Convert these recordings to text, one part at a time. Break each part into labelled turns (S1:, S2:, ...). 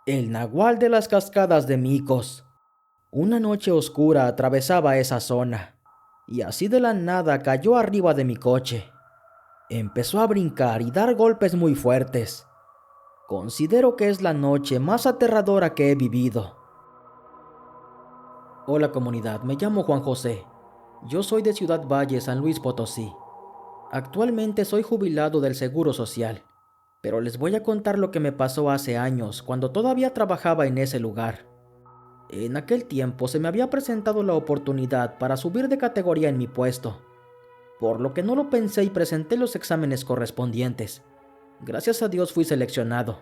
S1: El nagual de las cascadas de Micos. Una noche oscura atravesaba esa zona, y así de la nada cayó arriba de mi coche. Empezó a brincar y dar golpes muy fuertes. Considero que es la noche más aterradora que he vivido. Hola comunidad, me llamo Juan José. Yo soy de Ciudad Valle, San Luis Potosí. Actualmente soy jubilado del Seguro Social, pero les voy a contar lo que me pasó hace años cuando todavía trabajaba en ese lugar. En aquel tiempo se me había presentado la oportunidad para subir de categoría en mi puesto, por lo que no lo pensé y presenté los exámenes correspondientes. Gracias a Dios fui seleccionado,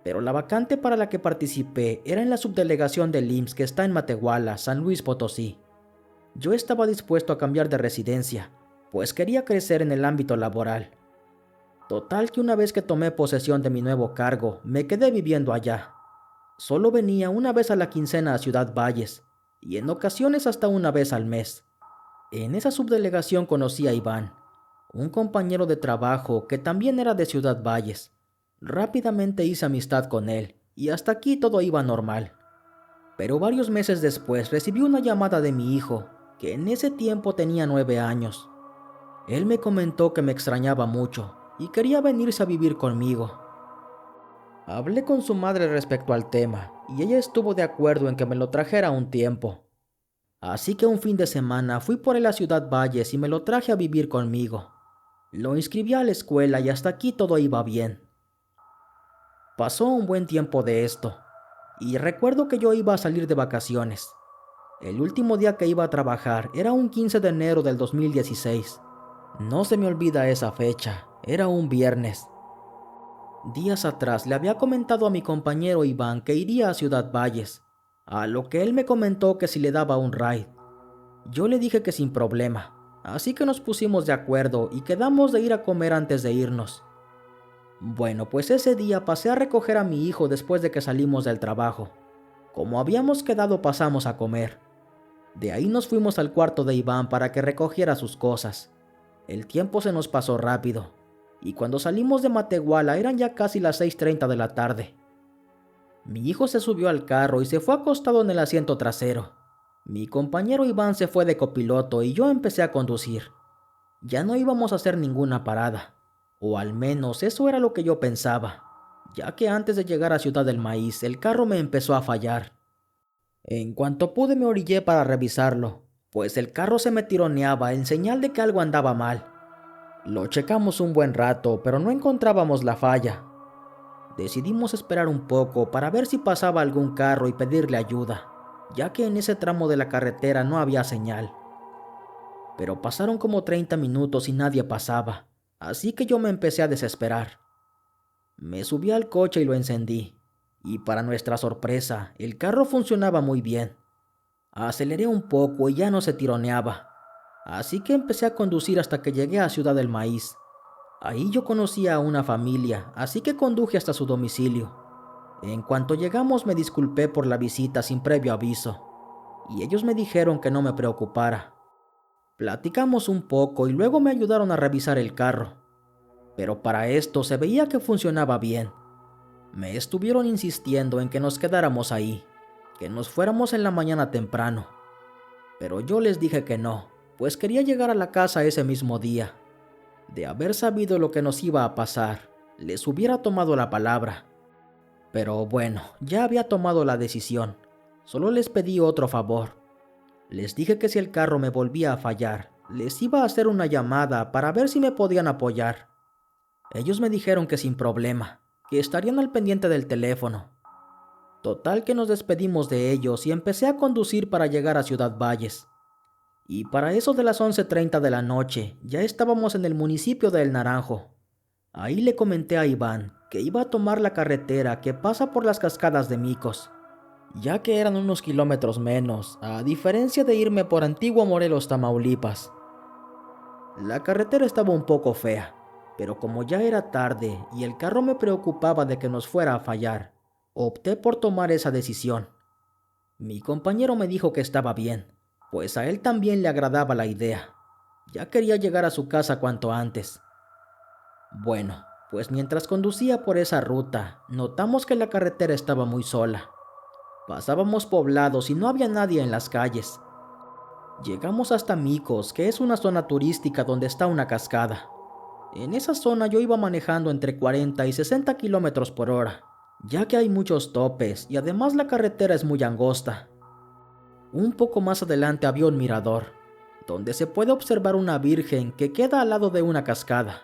S1: pero la vacante para la que participé era en la subdelegación del IMSS que está en Matehuala, San Luis Potosí. Yo estaba dispuesto a cambiar de residencia, pues quería crecer en el ámbito laboral. Total que una vez que tomé posesión de mi nuevo cargo, me quedé viviendo allá. Solo venía una vez a la quincena a Ciudad Valles, y en ocasiones hasta una vez al mes. En esa subdelegación conocí a Iván, un compañero de trabajo que también era de Ciudad Valles. Rápidamente hice amistad con él, y hasta aquí todo iba normal. Pero varios meses después recibí una llamada de mi hijo, que en ese tiempo tenía 9 años. Él me comentó que me extrañaba mucho y quería venirse a vivir conmigo. Hablé con su madre respecto al tema y ella estuvo de acuerdo en que me lo trajera un tiempo. Así que un fin de semana fui por él a Ciudad Valles y me lo traje a vivir conmigo. Lo inscribí a la escuela y hasta aquí todo iba bien. Pasó un buen tiempo de esto y recuerdo que yo iba a salir de vacaciones. El último día que iba a trabajar era un 15 de enero del 2016. No se me olvida esa fecha, era un viernes. Días atrás le había comentado a mi compañero Iván que iría a Ciudad Valles, a lo que él me comentó que si le daba un ride. Yo le dije que sin problema, así que nos pusimos de acuerdo y quedamos de ir a comer antes de irnos. Bueno, pues ese día pasé a recoger a mi hijo después de que salimos del trabajo. Como habíamos quedado, pasamos a comer. De ahí nos fuimos al cuarto de Iván para que recogiera sus cosas. El tiempo se nos pasó rápido, y cuando salimos de Matehuala eran ya casi las 6:30 de la tarde. Mi hijo se subió al carro y se fue acostado en el asiento trasero. Mi compañero Iván se fue de copiloto y yo empecé a conducir. Ya no íbamos a hacer ninguna parada, o al menos eso era lo que yo pensaba, ya que antes de llegar a Ciudad del Maíz el carro me empezó a fallar. En cuanto pude me orillé para revisarlo, pues el carro se me tironeaba en señal de que algo andaba mal. Lo checamos un buen rato, pero no encontrábamos la falla. Decidimos esperar un poco para ver si pasaba algún carro y pedirle ayuda, ya que en ese tramo de la carretera no había señal. Pero pasaron como 30 minutos y nadie pasaba, así que yo me empecé a desesperar. Me subí al coche y lo encendí, y para nuestra sorpresa, el carro funcionaba muy bien. Aceleré un poco y ya no se tironeaba, así que empecé a conducir hasta que llegué a Ciudad del Maíz. Ahí yo conocía a una familia, así que conduje hasta su domicilio. En cuanto llegamos me disculpé por la visita sin previo aviso, y ellos me dijeron que no me preocupara. Platicamos un poco y luego me ayudaron a revisar el carro, pero para esto se veía que funcionaba bien. Me estuvieron insistiendo en que nos quedáramos ahí, que nos fuéramos en la mañana temprano, pero yo les dije que no, pues quería llegar a la casa ese mismo día. De haber sabido lo que nos iba a pasar, les hubiera tomado la palabra. Pero bueno, ya había tomado la decisión. Solo les pedí otro favor. Les dije que si el carro me volvía a fallar, les iba a hacer una llamada para ver si me podían apoyar. Ellos me dijeron que sin problema, que estarían al pendiente del teléfono. Total que nos despedimos de ellos y empecé a conducir para llegar a Ciudad Valles. Y para eso de las 11:30 de la noche, ya estábamos en el municipio de El Naranjo. Ahí le comenté a Iván que iba a tomar la carretera que pasa por las cascadas de Micos, ya que eran unos kilómetros menos, a diferencia de irme por Antiguo Morelos, Tamaulipas. La carretera estaba un poco fea, pero como ya era tarde y el carro me preocupaba de que nos fuera a fallar, opté por tomar esa decisión. Mi compañero me dijo que estaba bien, pues a él también le agradaba la idea. Ya quería llegar a su casa cuanto antes. Bueno, pues mientras conducía por esa ruta, notamos que la carretera estaba muy sola. Pasábamos poblados y no había nadie en las calles. Llegamos hasta Micos, que es una zona turística donde está una cascada. En esa zona yo iba manejando entre 40 y 60 kilómetros por hora, ya que hay muchos topes y además la carretera es muy angosta. Un poco más adelante había un mirador, donde se puede observar una virgen que queda al lado de una cascada.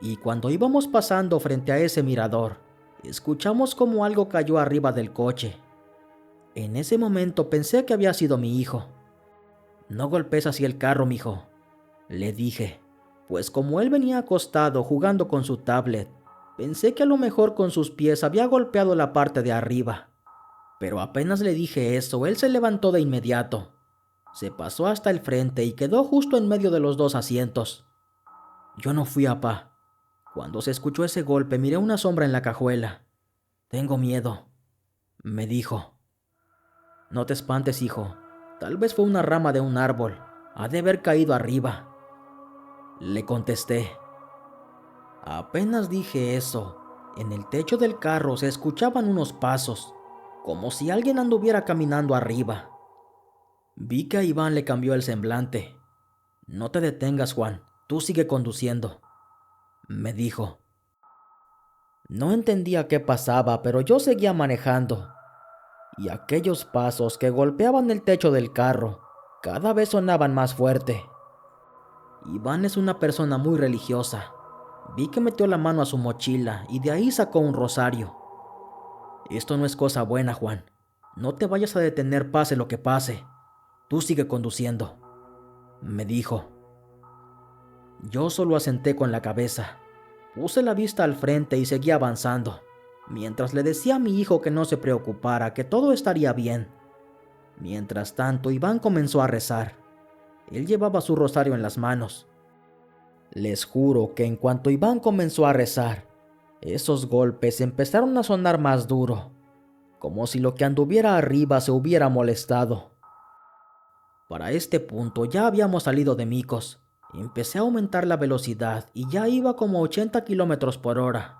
S1: Y cuando íbamos pasando frente a ese mirador, escuchamos como algo cayó arriba del coche. En ese momento pensé que había sido mi hijo. «No golpes así el carro, mijo», le dije, pues como él venía acostado jugando con su tablet, pensé que a lo mejor con sus pies había golpeado la parte de arriba. Pero apenas le dije eso, él se levantó de inmediato. Se pasó hasta el frente y quedó justo en medio de los dos asientos. Yo no fui, apá. Cuando se escuchó ese golpe, miré una sombra en la cajuela. «Tengo miedo», me dijo. «No te espantes, hijo. Tal vez fue una rama de un árbol. Ha de haber caído arriba», le contesté. Apenas dije eso, en el techo del carro se escuchaban unos pasos, como si alguien anduviera caminando arriba. Vi que a Iván le cambió el semblante. «No te detengas, Juan. Tú sigue conduciendo», me dijo. No entendía qué pasaba, pero yo seguía manejando. Y aquellos pasos que golpeaban el techo del carro cada vez sonaban más fuerte. Iván es una persona muy religiosa. Vi que metió la mano a su mochila y de ahí sacó un rosario. «Esto no es cosa buena, Juan. No te vayas a detener pase lo que pase. Tú sigue conduciendo», me dijo. Yo solo asenté con la cabeza. Puse la vista al frente y seguí avanzando, mientras le decía a mi hijo que no se preocupara, que todo estaría bien. Mientras tanto, Iván comenzó a rezar. Él llevaba su rosario en las manos. Les juro que en cuanto Iván comenzó a rezar, esos golpes empezaron a sonar más duro, como si lo que anduviera arriba se hubiera molestado. Para este punto ya habíamos salido de Micos. Empecé a aumentar la velocidad y ya iba como 80 kilómetros por hora.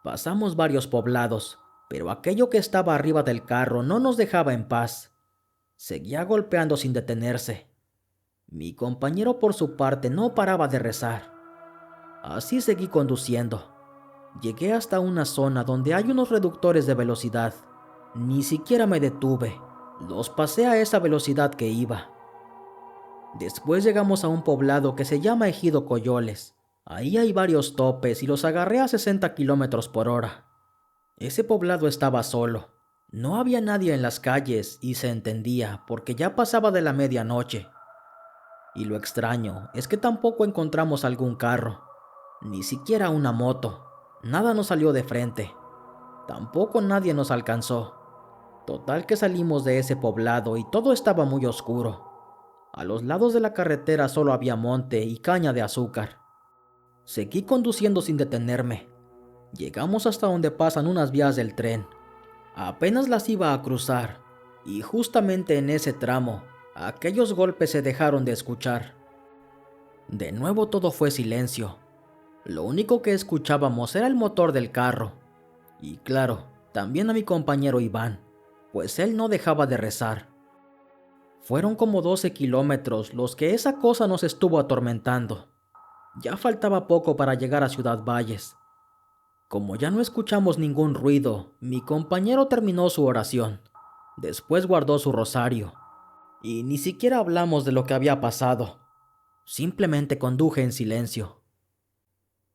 S1: Pasamos varios poblados, pero aquello que estaba arriba del carro no nos dejaba en paz. Seguía golpeando sin detenerse. Mi compañero por su parte no paraba de rezar. Así seguí conduciendo. Llegué hasta una zona donde hay unos reductores de velocidad. Ni siquiera me detuve. Los pasé a esa velocidad que iba. Después llegamos a un poblado que se llama Ejido Coyoles. Ahí hay varios topes y los agarré a 60 kilómetros por hora. Ese poblado estaba solo. No había nadie en las calles y se entendía porque ya pasaba de la medianoche. Y lo extraño es que tampoco encontramos algún carro, ni siquiera una moto. Nada nos salió de frente. Tampoco nadie nos alcanzó. Total que salimos de ese poblado y todo estaba muy oscuro. A los lados de la carretera solo había monte y caña de azúcar. Seguí conduciendo sin detenerme. Llegamos hasta donde pasan unas vías del tren. Apenas las iba a cruzar, y justamente en ese tramo, aquellos golpes se dejaron de escuchar. De nuevo todo fue silencio. Lo único que escuchábamos era el motor del carro. Y claro, también a mi compañero Iván, pues él no dejaba de rezar. Fueron como 12 kilómetros los que esa cosa nos estuvo atormentando. Ya faltaba poco para llegar a Ciudad Valles. Como ya no escuchamos ningún ruido, mi compañero terminó su oración. Después guardó su rosario. Y ni siquiera hablamos de lo que había pasado. Simplemente conduje en silencio.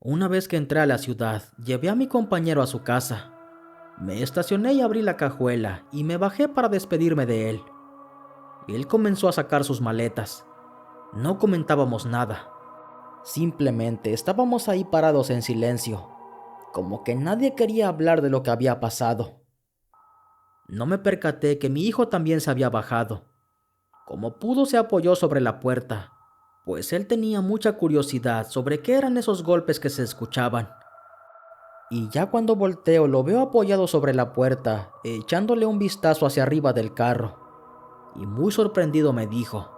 S1: Una vez que entré a la ciudad, llevé a mi compañero a su casa. Me estacioné y abrí la cajuela y me bajé para despedirme de él. Él comenzó a sacar sus maletas. No comentábamos nada. Simplemente estábamos ahí parados en silencio, como que nadie quería hablar de lo que había pasado. No me percaté que mi hijo también se había bajado. Como pudo se apoyó sobre la puerta, pues él tenía mucha curiosidad sobre qué eran esos golpes que se escuchaban. Y ya cuando volteo lo veo apoyado sobre la puerta, echándole un vistazo hacia arriba del carro. Y muy sorprendido me dijo: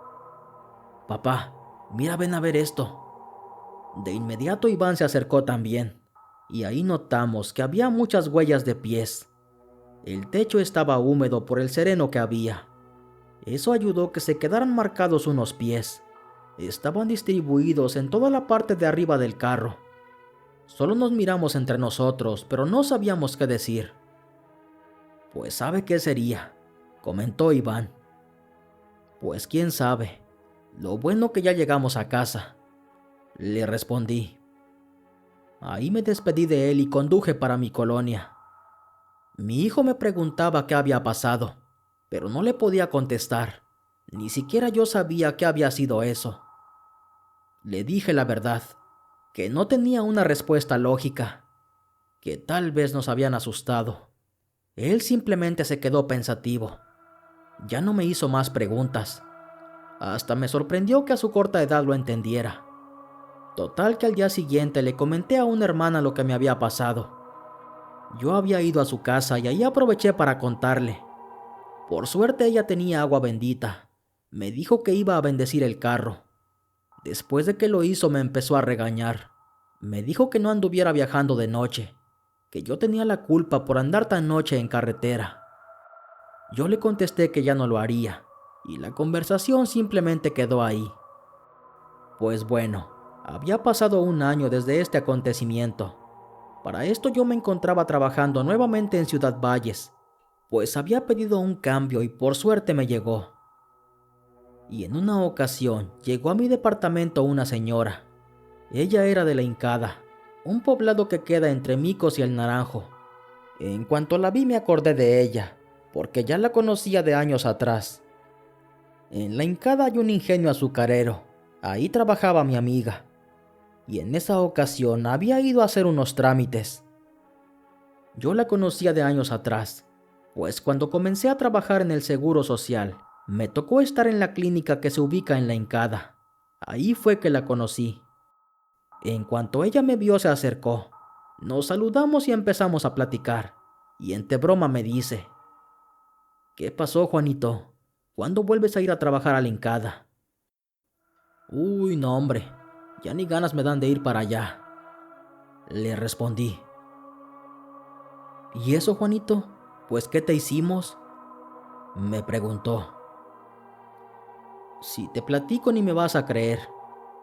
S1: «Papá, mira, ven a ver esto». De inmediato Iván se acercó también, y ahí notamos que había muchas huellas de pies. El techo estaba húmedo por el sereno que había. Eso ayudó que se quedaran marcados unos pies. Estaban distribuidos en toda la parte de arriba del carro. Solo nos miramos entre nosotros, pero no sabíamos qué decir. «Pues sabe qué sería», comentó Iván. «Pues quién sabe. Lo bueno que ya llegamos a casa», le respondí. Ahí me despedí de él y conduje para mi colonia. Mi hijo me preguntaba qué había pasado, pero no le podía contestar. Ni siquiera yo sabía qué había sido eso. Le dije la verdad, que no tenía una respuesta lógica, que tal vez nos habían asustado. Él simplemente se quedó pensativo. Ya no me hizo más preguntas. Hasta me sorprendió que a su corta edad lo entendiera. Total que al día siguiente le comenté a una hermana lo que me había pasado. Yo había ido a su casa y ahí aproveché para contarle. Por suerte ella tenía agua bendita. Me dijo que iba a bendecir el carro. Después de que lo hizo me empezó a regañar. Me dijo que no anduviera viajando de noche, que yo tenía la culpa por andar tan noche en carretera. Yo le contesté que ya no lo haría, y la conversación simplemente quedó ahí. Pues bueno, había pasado un año desde este acontecimiento. Para esto yo me encontraba trabajando nuevamente en Ciudad Valles, pues había pedido un cambio y por suerte me llegó. Y en una ocasión llegó a mi departamento una señora. Ella era de La Hincada, un poblado que queda entre Micos y El Naranjo. En cuanto la vi me acordé de ella, porque ya la conocía de años atrás. En La Hincada hay un ingenio azucarero, ahí trabajaba mi amiga. Y en esa ocasión había ido a hacer unos trámites. Yo la conocía de años atrás, pues cuando comencé a trabajar en el Seguro Social, me tocó estar en la clínica que se ubica en La Hincada. Ahí fue que la conocí. En cuanto ella me vio se acercó. Nos saludamos y empezamos a platicar. Y entre broma me dice: «¿Qué pasó, Juanito? ¿Cuándo vuelves a ir a trabajar a La Hincada?» «Uy, no hombre, ya ni ganas me dan de ir para allá», le respondí. «¿Y eso, Juanito? Pues, ¿qué te hicimos?», me preguntó. «Si te platico ni me vas a creer,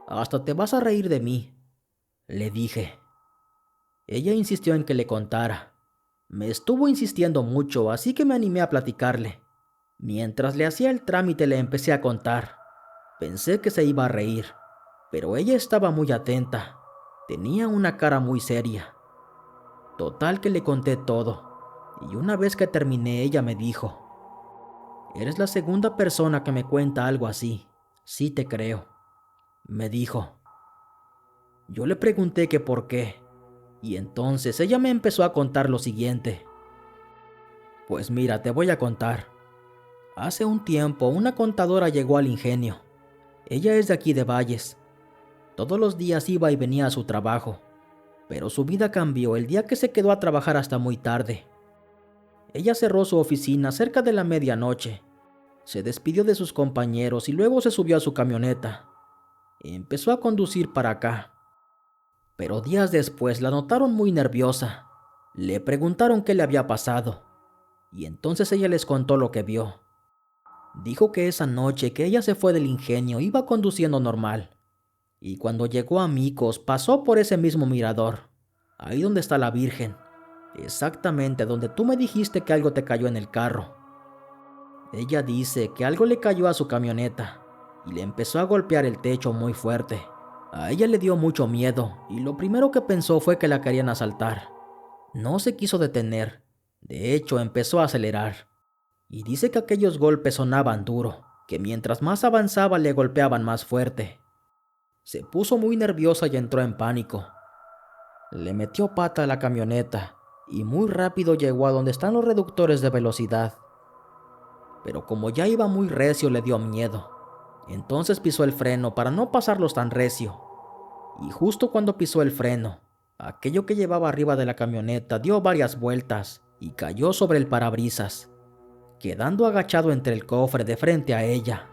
S1: hasta te vas a reír de mí», le dije. Ella insistió en que le contara. Me estuvo insistiendo mucho, así que me animé a platicarle. Mientras le hacía el trámite le empecé a contar. Pensé que se iba a reír, pero ella estaba muy atenta. Tenía una cara muy seria. Total que le conté todo, y una vez que terminé ella me dijo: «Eres la segunda persona que me cuenta algo así. Sí te creo», me dijo. Yo le pregunté que por qué, y entonces ella me empezó a contar lo siguiente. «Pues mira, te voy a contar. Hace un tiempo una contadora llegó al ingenio. Ella es de aquí de Valles. Todos los días iba y venía a su trabajo, pero su vida cambió el día que se quedó a trabajar hasta muy tarde. Ella cerró su oficina cerca de la medianoche. Se despidió de sus compañeros y luego se subió a su camioneta. Empezó a conducir para acá. Pero días después la notaron muy nerviosa. Le preguntaron qué le había pasado, y entonces ella les contó lo que vio. Dijo que esa noche que ella se fue del ingenio iba conduciendo normal, y cuando llegó a Micos pasó por ese mismo mirador, ahí donde está la Virgen, exactamente donde tú me dijiste que algo te cayó en el carro. Ella dice que algo le cayó a su camioneta y le empezó a golpear el techo muy fuerte. A ella le dio mucho miedo y lo primero que pensó fue que la querían asaltar. No se quiso detener, de hecho empezó a acelerar. Y dice que aquellos golpes sonaban duro, que mientras más avanzaba le golpeaban más fuerte. Se puso muy nerviosa y entró en pánico. Le metió pata a la camioneta y muy rápido llegó a donde están los reductores de velocidad. Pero como ya iba muy recio le dio miedo. Entonces pisó el freno para no pasarlos tan recio. Y justo cuando pisó el freno, aquello que llevaba arriba de la camioneta dio varias vueltas y cayó sobre el parabrisas, quedando agachado entre el cofre de frente a ella.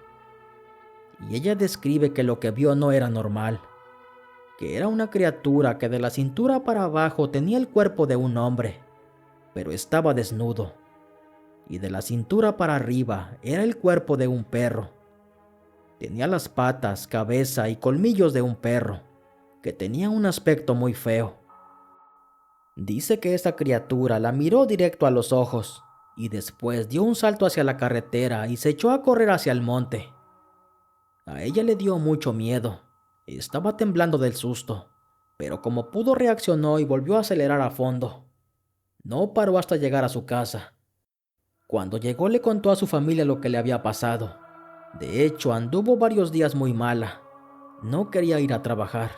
S1: Y ella describe que lo que vio no era normal. que era una criatura que de la cintura para abajo tenía el cuerpo de un hombre, pero estaba desnudo, y de la cintura para arriba era el cuerpo de un perro. Tenía las patas, cabeza y colmillos de un perro, que tenía un aspecto muy feo. Dice que esa criatura la miró directo a los ojos, y después dio un salto hacia la carretera y se echó a correr hacia el monte. A ella le dio mucho miedo. Estaba temblando del susto, pero como pudo reaccionó y volvió a acelerar a fondo. No paró hasta llegar a su casa. Cuando llegó le contó a su familia lo que le había pasado. De hecho, anduvo varios días muy mala. No quería ir a trabajar.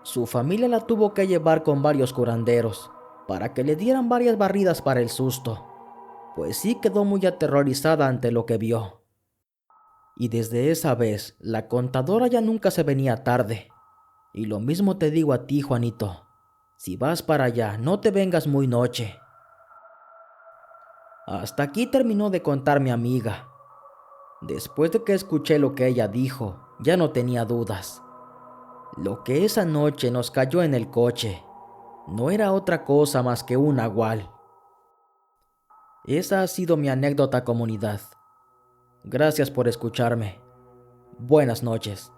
S1: Su familia la tuvo que llevar con varios curanderos para que le dieran varias barridas para el susto, pues sí quedó muy aterrorizada ante lo que vio. Y desde esa vez, la contadora ya nunca se venía tarde. Y lo mismo te digo a ti, Juanito. Si vas para allá, no te vengas muy noche. Hasta aquí terminó de contar mi amiga. Después de que escuché lo que ella dijo, ya no tenía dudas. Lo que esa noche nos cayó en el coche no era otra cosa más que un nahual. Esa ha sido mi anécdota, comunidad. Gracias por escucharme. Buenas noches.